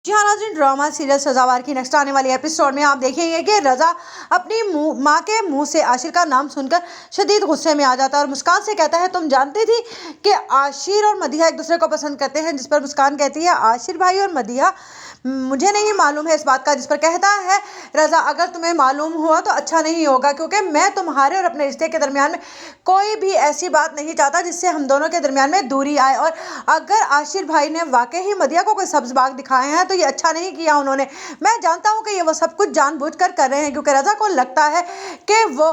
जी हाँ नाज़रीन, drama serial सजावार की नेक्स्ट आने वाली एपिसोड में आप देखेंगे कि रज़ा अपनी माँ के मुंह से आशिर का नाम सुनकर शदीद गुस्से में आ जाता है और मुस्कान से कहता है, तुम जानती थी कि आशिर और मदिहा एक दूसरे को पसंद करते हैं। जिस पर मुस्कान कहती है, आशिर भाई और मदिहा मुझे नहीं मालूम है इस बात का। जिस पर कहता है रज़ा, अगर तुम्हें मालूम हुआ तो अच्छा नहीं होगा, क्योंकि मैं तुम्हारे और अपने रिश्ते के दरमियान में कोई भी ऐसी बात नहीं चाहता जिससे हम दोनों के दरमियान में दूरी आए। और अगर आशिर भाई ने वाकई ही मदिहा को कोई सब्ज बाग दिखाए हैं तो ये अच्छा नहीं किया उन्होंने। मैं जानता हूँ कि ये वो सब कुछ जानबूझकर कर रहे हैं, क्योंकि रज़ा को लगता है कि वो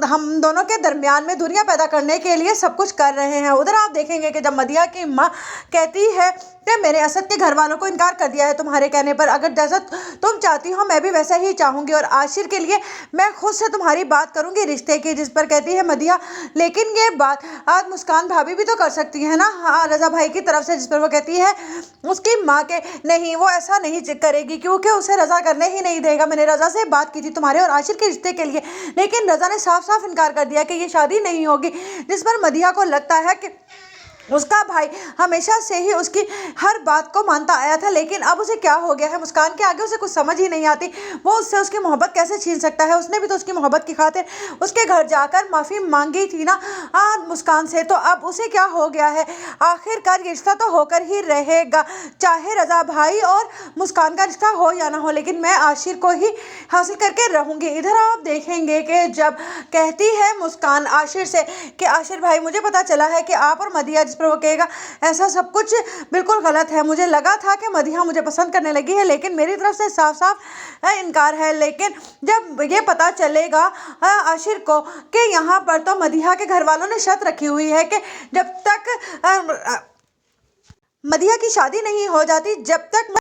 हम दोनों के दरमियान में दूरियां पैदा करने के लिए सब कुछ कर रहे हैं। उधर आप देखेंगे कि जब मदिहा की माँ कहती है कि मैंने असद के घर वालों को इनकार कर दिया है तुम्हारे कहने पर, अगर जैसा तुम चाहती हो मैं भी वैसा ही चाहूंगी और आशिर के लिए मैं खुद से तुम्हारी बात करूंगी रिश्ते की। जिस पर कहती है मदिहा, लेकिन ये बात आज मुस्कान भाभी भी तो कर सकती है ना, हाँ रज़ा भाई की तरफ से। जिस पर वो कहती है उसकी माँ के, नहीं वो ऐसा नहीं करेगी क्योंकि उसे रज़ा करने ही नहीं देगा। मैंने रज़ा से बात की थी तुम्हारे और आशिर के रिश्ते के लिए, लेकिन रज़ा ने साफ साफ इनकार कर दिया कि ये शादी नहीं होगी। जिस पर मदिहा को लगता है कि उसका भाई हमेशा से ही उसकी हर बात को मानता आया था, लेकिन अब उसे क्या हो गया है। मुस्कान के आगे उसे कुछ समझ ही नहीं आती, वो उससे उसकी मोहब्बत कैसे छीन सकता है। उसने भी तो उसकी मोहब्बत की खातिर उसके घर जाकर माफ़ी मांगी थी ना मुस्कान से, तो अब उसे क्या हो गया है। आखिरकार ये रिश्ता तो होकर ही रहेगा, चाहे रज़ा भाई और मुस्कान का रिश्ता हो या ना हो, लेकिन मैं आशिर को ही हासिल करके रहूंगी। इधर आप देखेंगे कि जब कहती है मुस्कान आशिर से कि आशिर भाई मुझे पता चला है कि आप और मदिहा, जिस पर वो कहेगा ऐसा सब कुछ बिल्कुल गलत है, मुझे लगा था कि मदिहा मुझे पसंद करने लगी है, लेकिन मेरी तरफ से साफ साफ इनकार है। लेकिन जब ये पता चलेगा आशिर को कि यहाँ पर तो मदिहा के घर वालों ने शर्त रखी हुई है कि जब तक मदिहा की शादी नहीं हो जाती, जब तक